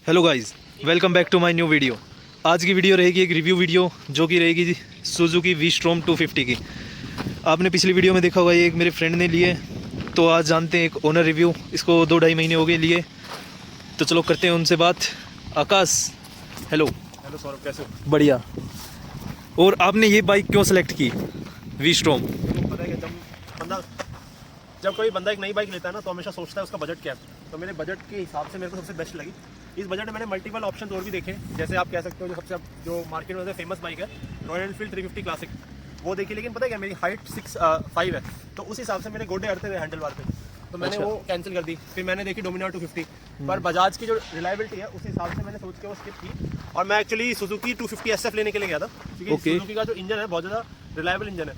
Hello guys, welcome back to my new video. आज की video रहेगी एक रिव्यू वीडियो जो कि रहेगी सुजुकी वी-स्टॉर्म 250 की। आपने पिछली वीडियो में देखा होगा, ये एक मेरे फ्रेंड ने लिए, तो आज जानते हैं एक ओनर रिव्यू। इसको 2-2.5 महीने हो गए लिए, तो चलो करते हैं उनसे बात। आकाश, हेलो। हेलो सौरभ, कैसे हो? बढ़िया। और आपने ये बाइक क्यों सेलेक्ट की, वी-स्टॉर्म? तो पता है कि जब कोई बंदा एक नई बाइक लेता है ना, तो हमेशा सोचता है उसका बजट क्या है। तो मेरे बजट के हिसाब से मेरे को सबसे बेस्ट लगी। इस बजट में मैंने मल्टीपल ऑप्शन और भी देखे, जैसे आप कह सकते हो जो मार्केट में फेमस बाइक है रॉयल एनफील्ड 350 क्लासिक, वो देखी। लेकिन पता है क्या, मेरी हाइट 6'5" है, तो उस हिसाब से मेरे गोडे अड़ते हुए हैंडल बार पे, तो मैंने वो कैंसिल कर दी। फिर मैंने देखी डोमिनार 250, पर बजाज की जो रिलायबिलिटी है उस हिसाब से मैंने सोच के वो स्किप की। और मैं एक्चुअली सुजुकी 250 SF लेने के लिए गया था, क्योंकि सुजुकी का जो इंजन है बहुत ज़्यादा रिलायबल इंजन है।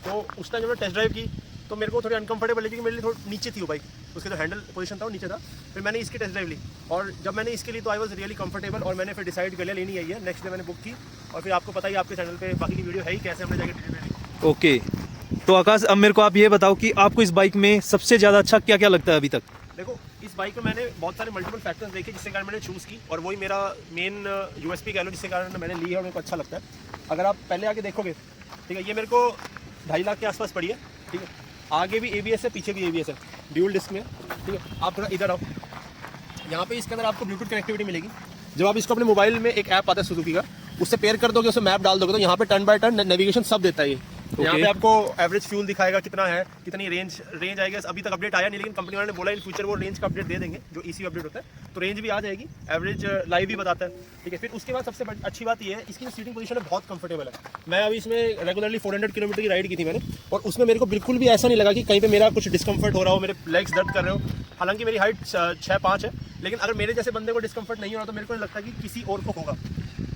तो उस टाइम जब मैं टेस्ट ड्राइव की तो मेरे को थोड़ी अनकंफर्टेबल लगी, क्योंकि मेरे लिए थोड़ी नीचे थी वो बाइक, उसके जो हैंडल पोजीशन था वो नीचे था। फिर मैंने इसकी टेस्ट ड्राइव ली, और जब मैंने इसके लिए तो आई वाज रियली कंफर्टेबल, और मैंने फिर डिसाइड कर लिया लेनी है। नेक्स्ट डे मैंने बुक की, और फिर आपको पता ही, आपके चैनल पे बाकी की वीडियो है ही, कैसे हमने जाके डिलीवरी ली। ओके, तो आकाश अब मेरे को आप ये बताओ कि आपको इस बाइक में सबसे ज़्यादा अच्छा क्या क्या लगता है अभी तक? देखो, इस बाइक में मैंने बहुत सारे मल्टीपल फैक्टर्स देखे जिसके कारण मैंने चूज़ की, और वही मेरा मेन यूएसपी कह लो, जिसके कारण मैंने ली है और मेरे को अच्छा लगता है। अगर आप पहले आके देखोगे, ठीक है, ये मेरे को 2.5 लाख के आसपास पड़ी है, ठीक है। आगे भी ABS है, पीछे भी ABS है, ड्यूल डिस्क में, ठीक है। आप थोड़ा इधर आओ, यहाँ पे इसके अंदर आपको ब्लूटूथ कनेक्टिविटी मिलेगी। जब आप इसको अपने मोबाइल में, एक ऐप आता है सुजुकी का, उससे पेयर कर दोगे, उसमें मैप डाल दोगे, तो यहाँ पे टर्न बाय टर्न नेविगेशन सब देता है ये। यहाँ पे आपको एवरेज फ्यूल दिखाएगा कितना है, कितनी रेंज आएगी। अभी तक अपडेट आया नहीं, लेकिन कंपनी वाले ने बोला इन फ्यूचर वो रेंज का अपडेट दे देंगे, जो ECU अपडेट होता है, तो रेंज भी आ जाएगी, एवरेज लाइव भी बताता है, ठीक है। फिर उसके बाद सबसे अच्छी बात ये है, इसकी जो सीटिंग पोजीशन है बहुत कंफर्टेबल है। मैं अभी इसमें रेगुलरली 400 किलोमीटर की राइड की थी मैंने, और उसमें मेरे को बिल्कुल भी ऐसा नहीं लगा कि कहीं पे मेरा कुछ डिस्कम्फर्ट हो रहा हो, मेरे लेग्स दर्द कर रहे हो। हालांकि मेरी हाइट 6'5" है, लेकिन अगर मेरे जैसे बंदे को डिस्कम्फर्ट नहीं हो रहा, तो मेरे को नहीं लगता कि किसी और को होगा।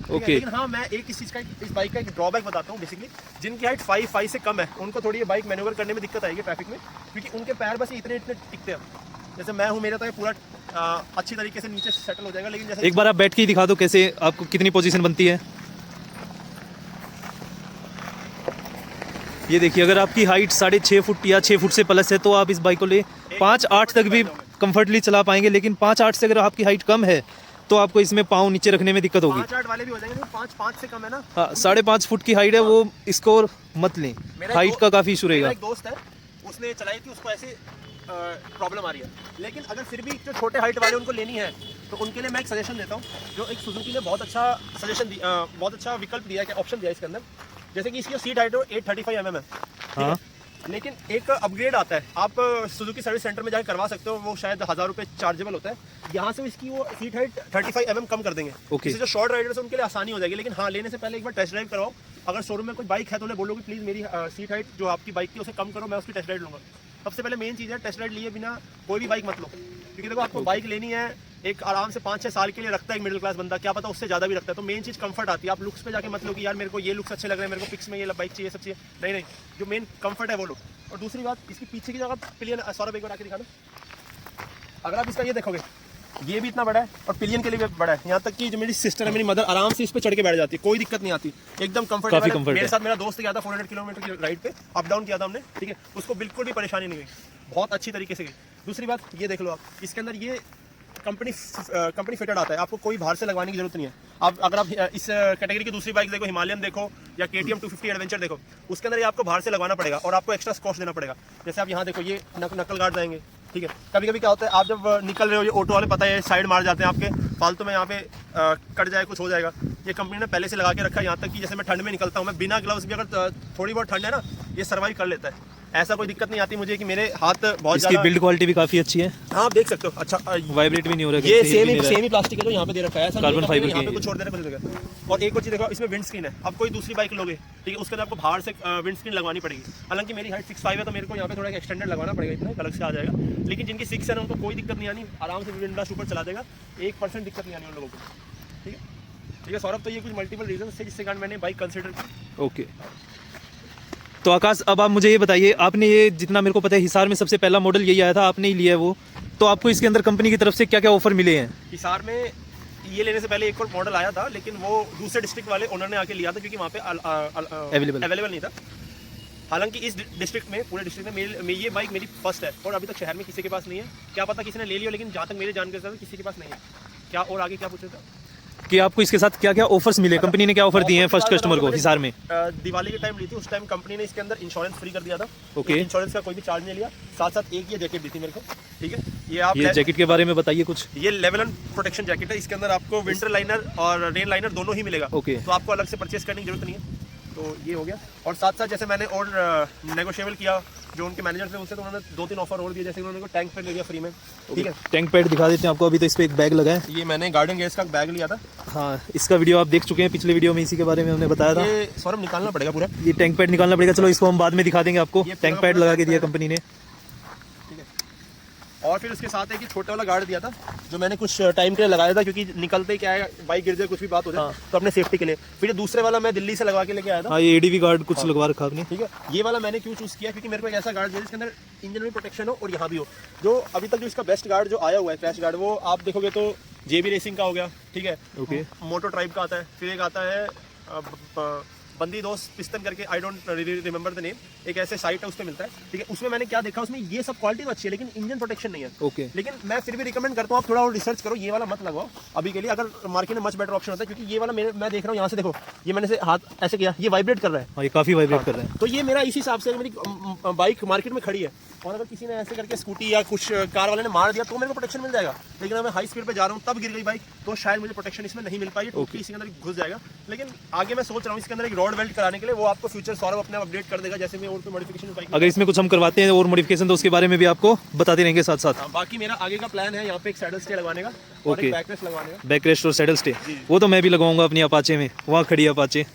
ओके। लेकिन हाँ, मैं एक इस चीज़ का, इस बाइक का एक ड्रॉबैक बताता हूँ। बेसिकली जिनकी हाइट 5'5" से कम है, उनको थोड़ी ये बाइक मैन्यूवर करने में दिक्कत आएगी ट्रैफिक में, क्योंकि उनके पैर बस इतने टिकते हैं। जैसे मैं हूँ, मेरा तो ये पूरा अच्छी तरीके से नीचे सेटल हो जाएगा, लेकिन जैसे एक बार आप बैठ के ही दिखा दो कैसे आपको कितनी पोजीशन बनती है। ये देखिए, अगर आपकी हाइट 6.5 फुट या 6 फुट से प्लस है, तो आप इस बाइक को ले 5'8" तक भी कंफर्टली चला पाएंगे। लेकिन 5'8" से अगर आपकी हाइट कम है, तो आपको इसमें पाँव नीचे रखने में दिक्कत होगी। 5'8" वाले भी हो जाएंगे, 5'5" से कम है ना। हाँ, 5.5 फुट की हाइट है, वो इसको मत लें, हाइट का काफ़ी इशू रहेगा। एक दोस्त है, उसने चलाई थी, उसको ऐसे प्रॉब्लम आ रही है। लेकिन अगर फिर भी जो छोटे हाइट वाले उनको लेनी है, तो उनके लिए मैं एक सजेशन देता हूँ, जो एक सुजुकी ने बहुत अच्छा सजेशन बहुत अच्छा विकल्प दिया है, ऑप्शन दिया है इसके अंदर। जैसे कि इसकी सीट हाइट 835 mm है, हाँ। लेकिन एक अपग्रेड आता है, आप सुजुकी सर्विस सेंटर में जाकर करवा सकते हो, वो शायद 1000 रुपये चार्जेबल होता है। यहाँ से इसकी वो सीट हाइट 35 mm कम कर देंगे। इससे जो शॉर्ट राइडर्स है उनके लिए आसानी हो जाएगी। लेकिन हाँ, लेने से पहले एक बार टेस्ट ड्राइव करवाओ। अगर शोरूम में कोई बाइक है तो उन्हें बोलोगे प्लीज़ मेरी सीट हाइट जो आपकी बाइक की उसे कम करो, मैं उसकी टेस्ट राइड लूँगा। सबसे पहले मेन चीज़ है, टेस्ट राइड लिए बिना कोई भी बाइक मत लो, क्योंकि देखो आपको बाइक लेनी है एक आराम से 5-6 साल के लिए रखता है एक मिडिल क्लास बंदा, क्या पता उससे ज़्यादा भी रखता है। तो मेन चीज़ कंफर्ट आती है। आप लुक्स पे जाके मत लो कि यार मेरे को ये लुक्स अच्छे लग रहे हैं, मेरे को पिक्स में ये बाइक चाहिए, सब चाहिए। नहीं, जो मेन कंफर्ट है वो लो। और दूसरी बात, इसकी पीछे की जगह पिलियन, सौरभ एक बार आके दिखाना। अगर आप इसका ये देखोगे, ये भी इतना बड़ा है और पिलियन के लिए भी बड़ा है। यहाँ तक कि जो मेरी सिस्टर है, मेरी मदर, आराम से इस पर चढ़ के बैठ जाती है, कोई दिक्कत नहीं आती, एकदम कंफर्टेबल है। मेरे साथ मेरा दोस्त गया था 400 किलोमीटर की राइड पे, अप डाउन किया था हमने, ठीक है, उसको बिल्कुल भी परेशानी नहीं हुई, बहुत अच्छी तरीके से गई। दूसरी बात ये देख लो आप, इसके अंदर ये कंपनी फिटेड आता है, आपको कोई बाहर से लगवाने की जरूरत नहीं है। आप अगर आप इस कैटेगरी की दूसरी बाइक देखो, हिमालयन देखो या KTM 250 एडवेंचर देखो, उसके अंदर ये आपको बाहर से लगवाना पड़ेगा और आपको एक्स्ट्रा कॉस्ट देना पड़ेगा। जैसे आप यहाँ देखो, ये नकल गार्ड आएंगे, ठीक है। कभी कभी क्या होता है, आप जब निकल रहे हो, ये ऑटो वाले पता है साइड मार जाते हैं आपके, फालतू में यहाँ पे कट जाए, कुछ हो जाएगा। ये कंपनी ने पहले से लगा के रखा है। यहाँ तक कि जैसे मैं ठंड में निकलता हूँ, मैं बिना ग्लव्स भी, अगर थोड़ी बहुत ठंड है ना, ये सर्वाइव कर लेता है। ऐसा कोई दिक्कत नहीं आती मुझे कि मेरे हाथ बहुत इसकी बिल्ड क्वालिटी भी काफ़ी अच्छी है। हाँ, आप देख सकते हो, अच्छा वाइब्रेट भी नहीं हो रहा है। ये सेम ही प्लास्टिक है जो यहाँ पे दे रखा है, ऐसा कार्बन फाइबर यहाँ पे कुछ छोड़ देना कुछ जगह। और एक और चीज़ देखो, इसमें विंड स्क्रीन है। अब कोई दूसरी बाइक लोगे, ठीक है, उसके अंदर आपको बाहर से विंड स्क्रीन लगवानी पड़ेगी। हालांकि मेरी हाइट 6'5" है, तो मेरे को यहाँ पे थोड़ा एक्सटेंडेड लगवाना पड़ेगा, इतना अलग से आ जाएगा। लेकिन जिनकी 6 है ना, उनको कोई दिक्कत नहीं आनी, आराम से विंडोज ऊपर चला देगा, 1% दिक्कत नहीं आनी उन लोगों को, ठीक है सौरभ। तो ये कुछ मल्टीपल रीजन थे जिसके कारण मैंने बाइक कंसिडर की। ओके, तो आकाश अब आप मुझे ये बताइए, आपने ये, जितना मेरे को पता है, हिसार में सबसे पहला मॉडल यही आया था, आपने ही लिया है वो, तो आपको इसके अंदर कंपनी की तरफ से क्या क्या ऑफर मिले हैं? हिसार में ये लेने से पहले एक और मॉडल आया था, लेकिन वो दूसरे डिस्ट्रिक्ट वाले ओनर ने आके लिया था, क्योंकि वहाँ पे अवेलेबल नहीं था। हालांकि इस डिस्ट्रिक्ट में, पूरे डिस्ट्रिक्ट में ये बाइक मेरी फर्स्ट है, और अभी तक शहर में किसी के पास नहीं है। क्या पता किसी ने ले लिया, लेकिन जहाँ तक मेरे जानकारी से किसी के पास नहीं है। क्या और आगे क्या पूछे थे? कि आपको इसके साथ क्या क्या ऑफर्स मिले, कंपनी ने क्या ऑफर दिए हैं फर्स्ट कस्टमर को हिसार में? दिवाली के टाइम ली थी, उस टाइम कंपनी ने इसके अंदर इंश्योरेंस फ्री कर दिया था। ओके। इंश्योरेंस का कोई भी चार्ज नहीं लिया, साथ साथ एक ये जैकेट दी थी मेरे को, ठीक है। ये आप ये जैकेट के बारे में बताइए कुछ। ये लेवल 1 प्रोटेक्शन जैकेट है, इसके अंदर आपको विंटर लाइनर और रेन लाइनर दोनों ही मिलेगा। ओके। तो आपको अलग से परचेस करने की जरूरत नहीं है। तो ये हो गया, और साथ साथ जैसे मैंने और नेगोशिएबल किया जो उनके मैनेजर थे उनसे, तो उन्होंने 2-3 ऑफर और दिए, जैसे उन्होंने को टैंक पैड ले लिया फ्री में, ठीक है। टैंक पैड दिखा देते हैं आपको, अभी तो इस पे एक बैग लगा है। ये मैंने गार्डन गैस का बैग लिया था। हाँ, इसका वीडियो आप देख चुके हैं, पिछले वीडियो में इसी के बारे में हमने बताया था। ये सौरभ निकालना पड़ेगा पूरा, ये टैंक पैड निकालना पड़ेगा, चलो इसको हम बाद में दिखा देंगे आपको। टैंक पैड लगा के दिया कंपनी ने, ठीक है। और फिर उसके साथ एक ही छोटा वाला गार्ड दिया था जो मैंने कुछ टाइम के लिए लगाया था, क्योंकि निकलते ही क्या है बाइक गिर जाए कुछ भी बात हो जाए, तो अपने सेफ्टी के लिए। फिर ये दूसरे वाला मैं दिल्ली से लगवा के लेके आया था। हाँ, ये एडीवी गार्ड कुछ लगवा रखा आपने, ठीक है। ये वाला मैंने क्यों चूज किया, क्योंकि मेरे को एक ऐसा गार्ड चाहिए जिसके अंदर इंजन में प्रोटेक्शन हो और यहाँ भी हो। जो अभी तक जो इसका बेस्ट गार्ड जो आया हुआ है क्रैश गार्ड, वो आप देखोगे तो जेबी रेसिंग का हो गया, ठीक है। ओके। मोटो ट्राइब का आता है, फिर एक आता है बंदी दोस्त पिस्टन करके, I don't remember the name, एक ऐसे साइट है उस पर मिलता है, ठीक है। उसमें मैंने क्या देखा, उसमें ये सब क्वालिटी तो अच्छी है लेकिन इंजन प्रोटेक्शन नहीं है। ओके। लेकिन मैं फिर भी रिकमेंड करता हूँ आप थोड़ा और रिसर्च करो, ये वाला मत लगवाओ अभी के लिए, अगर मार्केट में मच बेटर ऑप्शन होता है। क्योंकि ये वाला मैं देख रहा हूँ यहाँ से, देखो ये मैंने से हाथ ऐसे किया, ये वाइब्रेट कर रहा है। हाँ, ये काफी वाइब्रेट कर रहा है। तो ये मेरा इसी हिसाब से, मेरी बाइक मार्केट में खड़ी है और अगर किसी ने ऐसे करके स्कूटी या कुछ कार वाले ने मार दिया तो मेरे को प्रोटेक्शन मिल जाएगा। लेकिन मैं हाई स्पीड पे जा रहा हूँ तब गिर गई बाइक, तो शायद मुझे प्रोटेक्शन इसमें नहीं मिल पाई, टोटली इसके अंदर घुस जाएगा। लेकिन आगे मैं सोच रहा हूँ इसके अंदर एक रॉड वेल्ट कराने के लिए, वो आपको फ्यूचर सौरभ अपने अपडेट कर देगा जैसे मैं और कोई मॉडिफिकेशन बाइक। अगर इसमें कुछ हम करवाते हैं और मॉडिफिकेशन, तो उसके बारे में भी आपको बताते रहेंगे साथ साथ। बाकी मेरा आगे का प्लान है यहाँ पे एक सैडल स्टे लगवाने का और एक बैक रेस्ट लगवाने का। बैक रेस्ट और सैडल स्टे, वो तो मैं भी लगवाऊंगा अपनी अपाचे में, वहाँ खड़ी है अपाचे।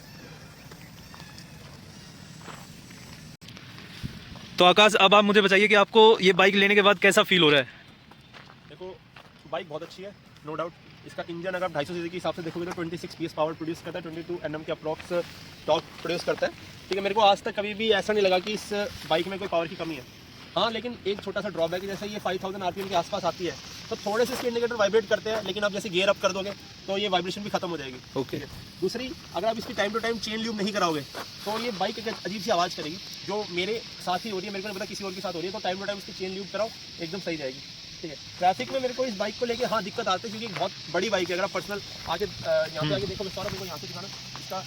तो आकाश, अब आप मुझे बताइए कि आपको ये बाइक लेने के बाद कैसा फील हो रहा है? देखो बाइक बहुत अच्छी है, नो डाउट। इसका इंजन अगर 250 सीसी के हिसाब से देखोगे तो 26 PS पावर प्रोड्यूस करता है, 22 Nm के अप्रॉक्स टॉर्क प्रोड्यूस करता है, ठीक है। मेरे को आज तक कभी भी ऐसा नहीं लगा कि इस बाइक में कोई पावर की कमी है। हाँ, लेकिन एक छोटा सा ड्रॉबैक है, जैसे ये 5000 RPM के आसपास आती है तो थोड़े से इसके इंडिकेटर वाइब्रेट करते हैं, लेकिन आप जैसे गियर अप कर दोगे तो ये वाइब्रेशन भी खत्म हो जाएगी। ओके। दूसरी, अगर आप इसकी time to time chain lube नहीं कराओगे तो ये बाइक एक अजीब सी आवाज़ करेगी, जो मेरे साथ ही हो रही है, मेरे को नहीं पता किसी और के साथ हो रही है। तो टाइम टू टाइम इसकी चेन ल्यूब कराओ, एकदम सही जाएगी, ठीक है। ट्रैफिक में मेरे को इस बाइक को लेके हाँ दिक्कत आती है, क्योंकि बहुत बड़ी बाइक है। अगर आप पर्सनल आगे यहाँ पे आगे देखो, सारा मेरे को यहाँ से दिखाना, इसका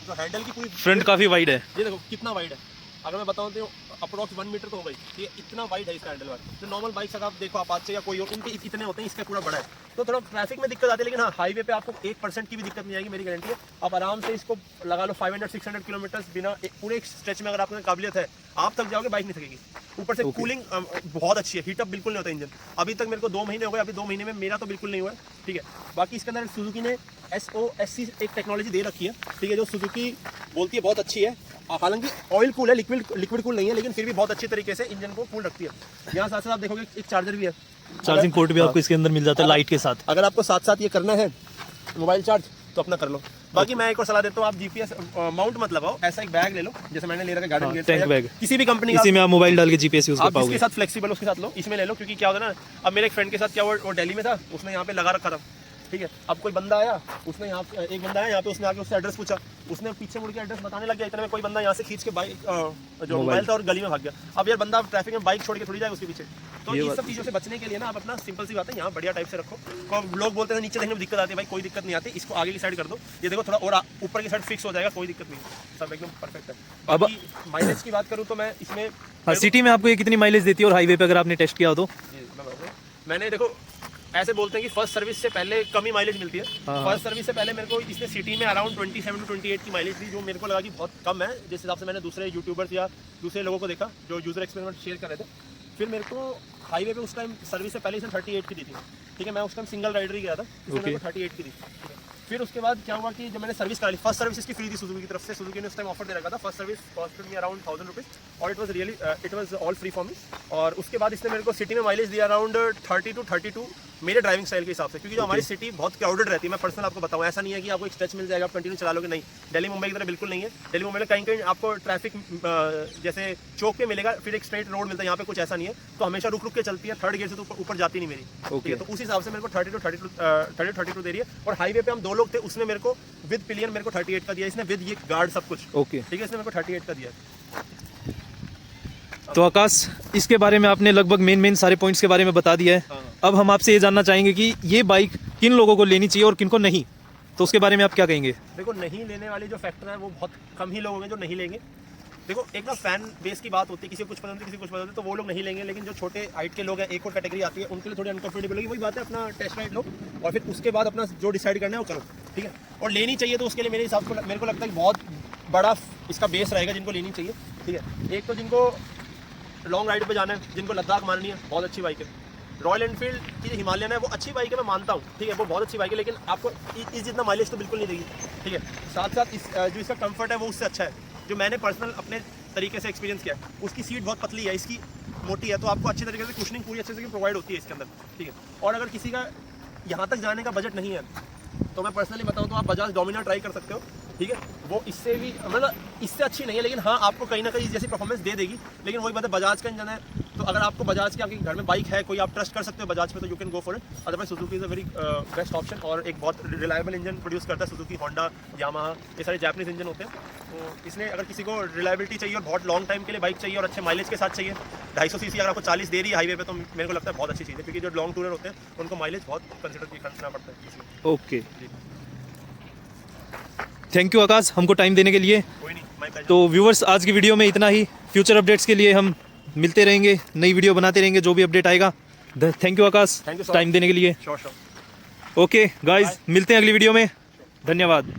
जो हैंडल की पूरी फ्रंट काफी वाइड है, ये देखो कितना वाइड है। अगर मैं बताऊँ तो अप्रॉक्स 1 मीटर तो हो गई, ये इतना वाइड है इसका हैंडल बार। जो नॉर्मल बाइक अगर आप देखो अपाचे या कोई और, उनके इतने होते हैं, इसका पूरा बड़ा है। तो थोड़ा ट्रैफिक में दिक्कत आती है, लेकिन हाँ हाईवे पे आपको 1% की भी दिक्कत नहीं आएगी, मेरी गारंटी है। आप आराम से इसको लगा लो 500-600 किलोमीटर बिना पूरे एक स्ट्रेच में, अगर आपको काबिलियत है आप तक जाओगे, बाइक नहीं थकेगी। ऊपर से कूलिंग बहुत अच्छी है, हीटअप बिल्कुल नहीं होता इंजन। अभी तक मेरे को 2 महीने हो गए, अभी 2 महीने में मेरा तो बिल्कुल नहीं हुआ है, ठीक है। बाकी इसके अंदर सुजुकी ने SOSC एक टेक्नोलॉजी दे रखी है, ठीक है, जो सुजुकी बोलती है बहुत अच्छी है। हालांकि ऑयल कूल है, लिक्विड कूल नहीं है, लेकिन फिर भी बहुत अच्छी तरीके से इंजन को कूल रखती है। यहाँ साथ साथ आप देखोगे एक चार्जर भी है, चार्जिंग पोर्ट भी आपको इसके अंदर मिल जाता है लाइट के साथ। अगर आपको साथ साथ ये करना है मोबाइल चार्ज तो अपना कर लो। बाकी मैं एक और सलाह देता हूँ, आप GPS माउंट मत लगाओ, ऐसा एक बैग ले लो जैसे मैंने ले रखा है गार्डन गेट टैंक बैग, किसी भी कंपनी का। इसी में आप मोबाइल डाल के GPS यूज कर पाओगे। इसके साथ फ्लेक्सिबल उसके साथ लो, इसमें ले लो। क्योंकि क्या होता है ना, अब मेरे एक फ्रेंड के साथ क्या वो दिल्ली में था, उसने यहाँ पे लगा रखा था, ठीक है। अब कोई बंदा आया, उसने यहाँ एक बंदा आया यहाँ पे, उसने आके उससे एड्रेस पूछा, उसने पीछे मुड़ के एड्रेस बताने लग गया, इतने में कोई बंदा यहाँ से खींच के बाइक जो मोबाइल था और गली में भाग गया। अब यार बंदा ट्रैफिक में बाइक छोड़ के थोड़ी जाए उसके पीछे। तो ये सब चीज़ों से बचने के लिए ना आप अपना सिंपल सी बात है, यहाँ बढ़िया टाइप से रखो। तो लोग बोलते हैं नीचे देखने में दिक्कत आती है, भाई कोई दिक्कत नहीं आती, इसको आगे की साइड कर दो, ये देखो थोड़ा और ऊपर की साइड फिक्स हो जाएगा, कोई दिक्कत नहीं, सब एकदम परफेक्ट है। अब माइलेज की बात करूँ तो मैं इसमें, हाँ, सिटी में आपको ये कितनी माइलेज देती है और हाईवे पे अगर आपने टेस्ट किया हो तो? मैंने देखो ऐसे बोलते हैं कि फर्स्ट सर्विस से पहले कम ही माइलेज मिलती है। फर्स्ट सर्विस से पहले मेरे को इसने सिटी में अराउंड 27 to 28 की माइलेज दी, जो मेरे को लगा कि बहुत कम है जिस हिसाब से मैंने दूसरे यूट्यूबर्स या दूसरे लोगों को देखा जो यूजर एक्सपेरिमेंट शेयर कर रहे थे। फिर मेरे को हाईवे पे उस टाइम सर्विस से पहले इसने 38 की दी थी, ठीक है। मैं उस टाइम सिंगल राइडर ही गया था, इसने मेरे को 38 की दी। फिर उसके बाद क्या हुआ कि जब मैंने सर्विस करा ली, फर्स्ट सर्विस इसकी फ्री थी सुजुकी की तरफ से, सुजुकी ने उस टाइम ऑफर दे रखा था, first service costed me around 1000 rupees और it was all free for me. और उसके बाद इसने मेरे को सिटी में माइलेज दिया अराउंड 30 to 32 मेरे ड्राइविंग स्टाइल के हिसाब से, क्योंकि जो हमारी सिटी बहुत क्राउडेड रहती है। मैं पर्सनल आपको बताऊँ, ऐसा नहीं है कि आपको एक स्ट्रेच मिल जाएगा आप कंटिन्यू चला लोगे, नहीं। दिल्ली मुंबई की तरह बिल्कुल नहीं है। दिल्ली मुंबई में कहीं कहीं आपको ट्रैफिक जैसे चौक पे मिलेगा, फिर एक स्ट्रेट रोड मिलता है, यहाँ पे कुछ ऐसा नहीं है, तो हमेशा रुक रुक के चलती है, थर्ड गियर से तो ऊपर जाती नहीं मेरी, ठीक है। तो उस हिसाब से मेरे को 30 to 32 दे रही है। और हाईवे पे हम 2 लोग थे, उसने मेरे को विद पिलियन मेरे को 38 का दिया, इसने विद ये गार्ड सब कुछ, ओके, ठीक है, इसने मेरे को 38 का दिया। तो आकाश, इसके बारे में आपने लगभग मेन सारे पॉइंट्स के बारे में बता दिया है। हाँ। अब हम आपसे ये जानना चाहेंगे कि ये बाइक किन लोगों को लेनी चाहिए और किन को नहीं, तो उसके बारे में आप क्या कहेंगे? देखो, नहीं लेने वाले जो फैक्टर है वो बहुत कम ही लोग होंगे जो नहीं लेंगे। देखो, एक ना फैन बेस की बात होती है, किसी को कुछ पसंद है, किसी को कुछ पसंद है, तो वो लोग नहीं लेंगे। लेकिन जो छोटे हाइट के लोग हैं, एक और कैटेगरी आती है, उनके लिए थोड़ी अनकंफर्टेबल होगी। वही बात है, अपना टेस्ट राइड लो और फिर उसके बाद अपना जो डिसाइड करना है वो करो, ठीक है। और लेनी चाहिए तो उसके लिए मेरे हिसाब से मेरे को लगता है कि बहुत बड़ा इसका बेस रहेगा जिनको लेनी चाहिए, ठीक है। एक तो जिनको लॉन्ग राइड पे जाना है, जिनको लद्दाख मारनी है, बहुत अच्छी बाइक है। रॉयल एनफील्ड की जो हिमालयन है वो अच्छी बाइक है, मैं मानता हूँ, ठीक है, वो बहुत अच्छी बाइक है, लेकिन आपको इस जितना माइलेज तो बिल्कुल नहीं देगी, ठीक है। साथ साथ जो इसका कंफर्ट है वो उससे अच्छा है। जो मैंने पर्सनल अपने तरीके से एक्सपीरियंस किया है, उसकी सीट बहुत पतली है, इसकी मोटी है, तो आपको अच्छी तरीके से कुशनिंग पूरी अच्छे से प्रोवाइड होती है इसके अंदर, ठीक है। और अगर किसी का यहाँ तक जाने का बजट नहीं है तो मैं पर्सनली बताऊँ तो आप बजाज डोमिनार ट्राई कर सकते हो, ठीक है। वो इससे भी मतलब इससे अच्छी नहीं है, लेकिन हाँ आपको कहीं ना कहीं जैसी परफॉर्मेंस दे देगी। लेकिन वही बात है, बजाज का इंजन है, तो अगर आपको बजाज के आपके घर में बाइक है कोई, आप ट्रस्ट कर सकते हो बजाज पे, तो you can go for it. Otherwise Suzuki is a very best option और एक बहुत रिलायबल इंजन प्रोड्यूस करता है सुजुकी, होंडा, यामाहा, ये सारे जापानीज इंजन होते हैं। तो इसलिए अगर किसी को रिलायबिलिटी चाहिए और बहुत लॉन्ग टाइम के लिए बाइक चाहिए और अच्छे माइलेज के साथ चाहिए, 250 सीसी अगर आपको 40 दे रही है हाईवे पे, तो मेरे को लगता है बहुत अच्छी चीज़ है, क्योंकि जो लॉन्ग टूरर होते हैं उनको माइलेज बहुत कंसिडर करना पड़ता है इसलिए। ओके, थैंक यू आकाश हमको टाइम देने के लिए। कोई नहीं, माय प्लेजर। तो व्यूवर्स, आज की वीडियो में इतना ही। फ्यूचर अपडेट्स के लिए हम मिलते रहेंगे, नई वीडियो बनाते रहेंगे, जो भी अपडेट आएगा। Thank you Akash, Thank you so time देने के लिए। श्योर। ओके गाइज, मिलते हैं अगली वीडियो में। धन्यवाद।